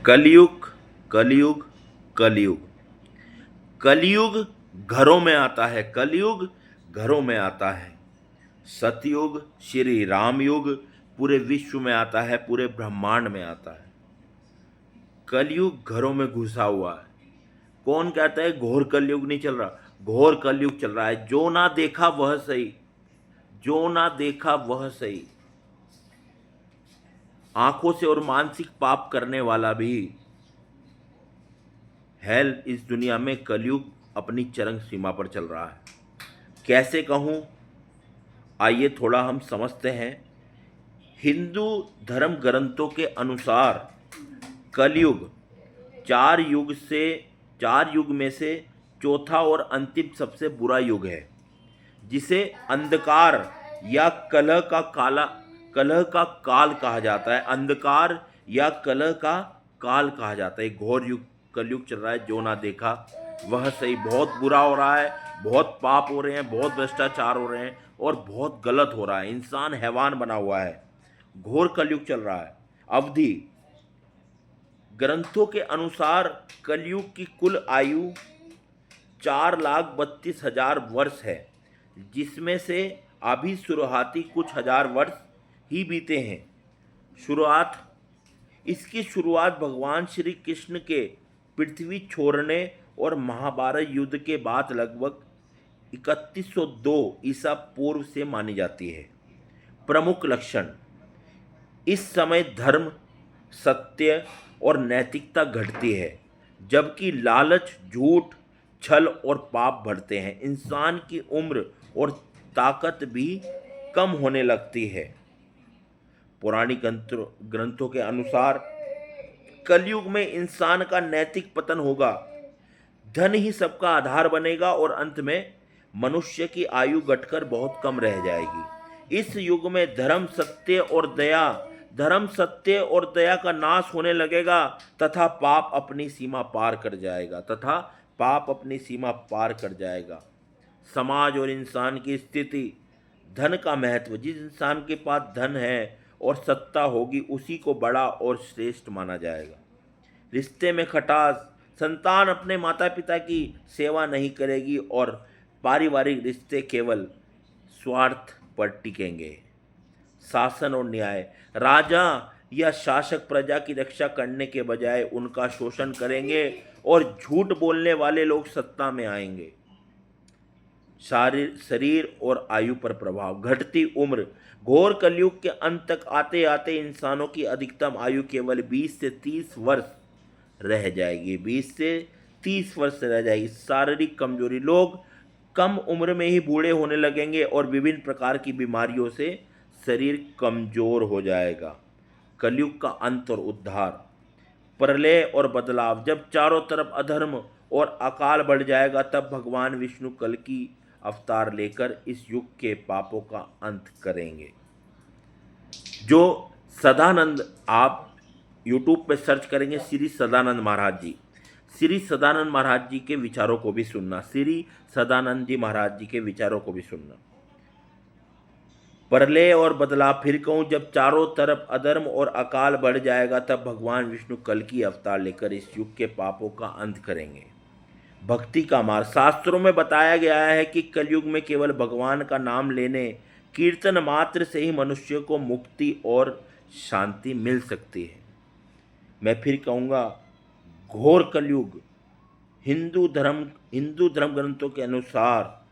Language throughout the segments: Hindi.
कलयुग कलयुग कलयुग। कलयुग घरों में आता है, कलयुग घरों में आता है। सतयुग श्री राम युग पूरे विश्व में आता है, पूरे ब्रह्मांड में आता है। कलयुग घरों में घुसा हुआ है। कौन कहता है घोर कलयुग नहीं चल रहा? घोर कलयुग चल रहा है। जो ना देखा वह सही, जो ना देखा वह सही। आंखों से और मानसिक पाप करने वाला भी हेल इस दुनिया में कलयुग अपनी चरम सीमा पर चल रहा है। कैसे कहूं? आइए थोड़ा हम समझते हैं। हिंदू धर्म ग्रंथों के अनुसार कलयुग चार युग में से चौथा और अंतिम सबसे बुरा युग है, जिसे अंधकार या कलह का काल कहा जाता है। अंधकार या कलह का काल कहा जाता है। घोर युग कलयुग चल रहा है। जो ना देखा वह सही। बहुत बुरा हो रहा है, बहुत पाप हो रहे हैं, बहुत भ्रष्टाचार हो रहे हैं और बहुत गलत हो रहा है। इंसान हैवान बना हुआ है। घोर कलयुग चल रहा है। अवधि ग्रंथों के अनुसार कलयुग की कुल आयु 4,32,000 वर्ष है, जिसमें से अभी शुरुआती कुछ हजार वर्ष ही बीते हैं। शुरुआत इसकी शुरुआत भगवान श्री कृष्ण के पृथ्वी छोड़ने और महाभारत युद्ध के बाद लगभग 3102 ईसा पूर्व से मानी जाती है। प्रमुख लक्षण: इस समय धर्म, सत्य और नैतिकता घटती है, जबकि लालच, झूठ, छल और पाप बढ़ते हैं। इंसान की उम्र और ताकत भी कम होने लगती है। पौराणिक ग्रंथों के अनुसार कलयुग में इंसान का नैतिक पतन होगा। धन ही सबका आधार बनेगा और अंत में मनुष्य की आयु घटकर बहुत कम रह जाएगी। इस युग में धर्म, सत्य और दया का नाश होने लगेगा तथा पाप अपनी सीमा पार कर जाएगा। समाज और इंसान की स्थिति: धन का महत्व: जिस इंसान के पास धन है और सत्ता होगी, उसी को बड़ा और श्रेष्ठ माना जाएगा। रिश्ते में खटास: संतान अपने माता पिता की सेवा नहीं करेगी और पारिवारिक रिश्ते केवल स्वार्थ पर टिकेंगे। शासन और न्याय: राजा या शासक प्रजा की रक्षा करने के बजाय उनका शोषण करेंगे और झूठ बोलने वाले लोग सत्ता में आएंगे। शरीर और आयु पर प्रभाव: घटती उम्र: घोर कलयुग के अंत तक आते आते इंसानों की अधिकतम आयु केवल 20 से 30 वर्ष रह जाएगी। 20 से 30 वर्ष रह जाएगी। शारीरिक कमजोरी: लोग कम उम्र में ही बूढ़े होने लगेंगे और विभिन्न प्रकार की बीमारियों से शरीर कमजोर हो जाएगा। कलयुग का अंत और उद्धार: प्रलय और बदलाव: जब चारों तरफ अधर्म और अकाल बढ़ जाएगा, तब भगवान विष्णु कल की अवतार लेकर इस युग के पापों का अंत करेंगे। जो सदानंद, आप यूट्यूब पे सर्च करेंगे श्री सदानंद महाराज जी, श्री सदानंद महाराज जी के विचारों को भी सुनना, श्री सदानंद जी महाराज जी के विचारों को भी सुनना। प्रलय और बदलाव: फिर कहूँ, जब चारों तरफ अधर्म और अकाल बढ़ जाएगा, तब भगवान विष्णु कल की अवतार लेकर इस युग के पापों का अंत करेंगे। भक्ति का मार्ग: शास्त्रों में बताया गया है कि कलयुग में केवल भगवान का नाम लेने, कीर्तन मात्र से ही मनुष्य को मुक्ति और शांति मिल सकती है। मैं फिर कहूँगा, घोर कलयुग हिंदू धर्म ग्रंथों के अनुसार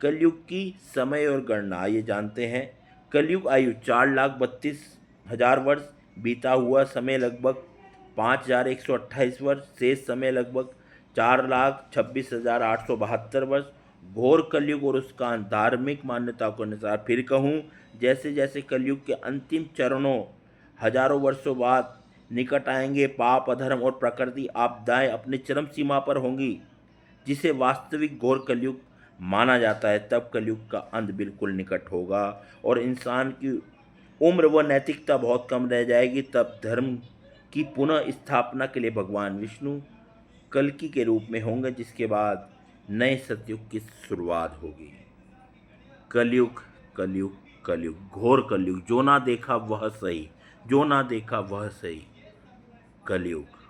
कलयुग की समय और गणना आइए जानते हैं। कलयुग आयु 4,32,000 वर्ष, बीता हुआ समय लगभग 5,128 वर्ष, शेष समय लगभग 4,26,872 वर्ष। घोर कलयुग और उसका धार्मिक मान्यताओं के अनुसार फिर कहूँ, जैसे जैसे कलयुग के अंतिम चरणों हजारों वर्षों बाद निकट आएंगे, पाप, अधर्म और प्राकृतिक आपदाएं अपनी चरम सीमा पर होंगी, जिसे वास्तविक घोर कलयुग माना जाता है। तब कलयुग का अंत बिल्कुल निकट होगा और इंसान की उम्र व नैतिकता बहुत कम रह जाएगी। तब धर्म की पुनः स्थापना के लिए भगवान विष्णु कल्कि के रूप में होंगे, जिसके बाद नए सतयुग की शुरुआत होगी। कलयुग कलयुग कलयुग, घोर कलयुग। जो ना देखा वह सही, जो ना देखा वह सही। कलयुग।